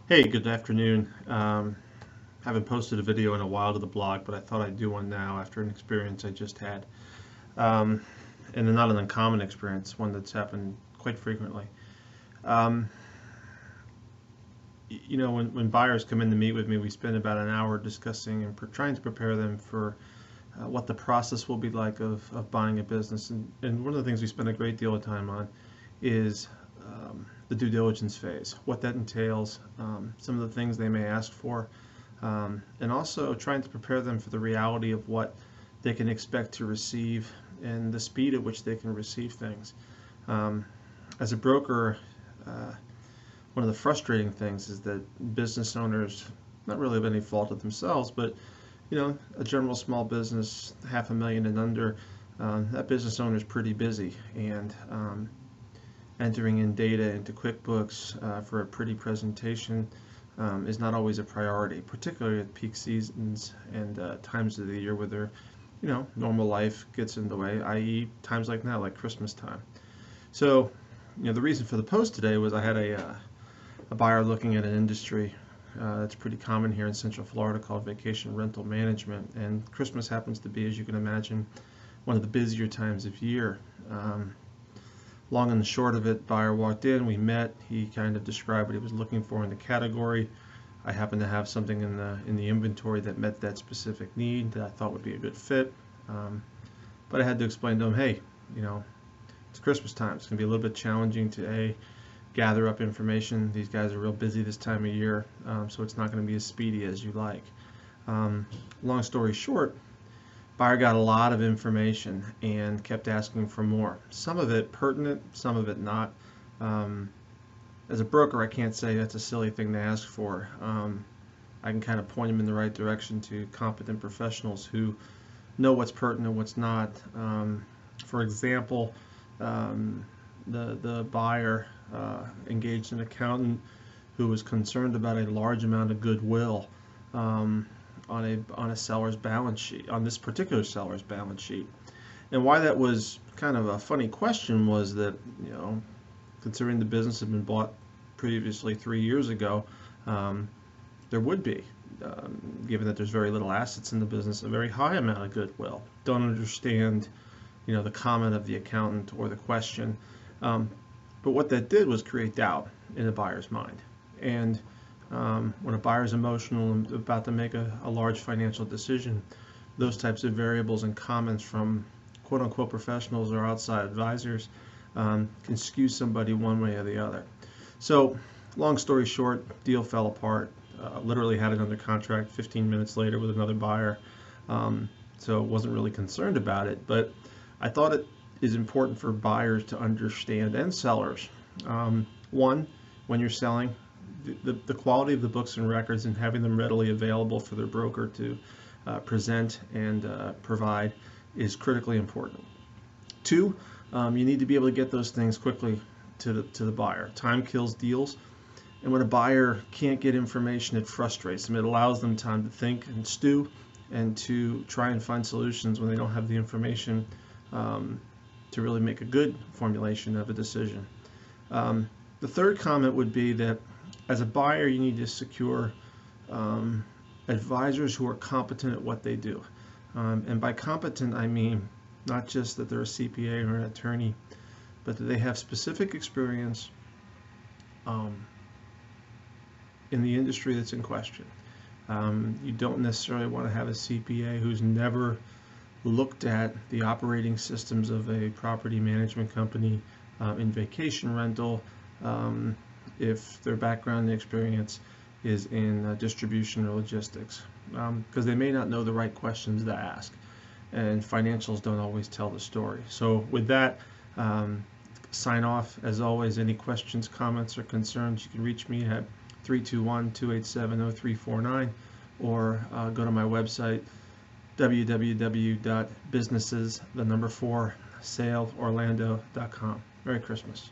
Hey, good afternoon. Haven't posted a video in a while to the blog, but I thought I'd do one now after an experience I just had. Um, and not an uncommon experience, one that's happened quite frequently. Um, when buyers come in to meet with me, we spend about an hour discussing and trying to prepare them for what the process will be like of buying a business. And one of the things we spend a great deal of time on is the due diligence phase, what that entails, some of the things they may ask for, and also trying to prepare them for the reality of what they can expect to receive and the speed at which they can receive things. As a broker, one of the frustrating things is that business owners, not really of any fault of themselves, but a general small business, $500,000 and under, that business owner is pretty busy, and entering in data into QuickBooks for a pretty presentation is not always a priority, particularly at peak seasons and times of the year where their, normal life gets in the way, i.e. times like now, like Christmas time. So, the reason for the post today was I had a buyer looking at an industry that's pretty common here in Central Florida called vacation rental management, and Christmas happens to be, as you can imagine, one of the busier times of year. Long and the short of it, buyer walked in, we met, he kind of described what he was looking for in the category. I happened to have something in the inventory that met that specific need that I thought would be a good fit. But I had to explain to him, hey, it's Christmas time. It's going to be a little bit challenging to gather up information. These guys are real busy this time of year, so it's not going to be as speedy as you like. Long story short, buyer got a lot of information and kept asking for more. Some of it pertinent, some of it not. As a broker, I can't say that's a silly thing to ask for. I can kind of point them in the right direction to competent professionals who know what's pertinent and what's not. For example, the buyer engaged an accountant who was concerned about a large amount of goodwill on a seller's balance sheet, on this particular seller's balance sheet. And why that was kind of a funny question was that, considering the business had been bought previously 3 years ago, there would be, given that there's very little assets in the business, a very high amount of goodwill. Don't understand, the comment of the accountant or the question. But what that did was create doubt in the buyer's mind. And when a buyer is emotional and about to make a large financial decision, those types of variables and comments from quote-unquote professionals or outside advisors can skew somebody one way or the other. So, long story short, deal fell apart. Literally had it under contract 15 minutes later with another buyer. So wasn't really concerned about it, but I thought it is important for buyers to understand, and sellers. One, when you're selling, the quality of the books and records and having them readily available for their broker to present and provide is critically important. Two, you need to be able to get those things quickly to the buyer. Time kills deals, and when a buyer can't get information, it frustrates them. It allows them time to think and stew and to try and find solutions when they don't have the information to really make a good formulation of a decision. The third comment would be that as a buyer, you need to secure advisors who are competent at what they do. And by competent, I mean not just that they're a CPA or an attorney, but that they have specific experience in the industry that's in question. You don't necessarily want to have a CPA who's never looked at the operating systems of a property management company in vacation rental, if their background and experience is in distribution or logistics, because they may not know the right questions to ask, and financials don't always tell the story. So with that, sign off. As always, any questions, comments, or concerns, you can reach me at 321-287-0349, or go to my website, www.businesses4saleorlando.com. Merry Christmas.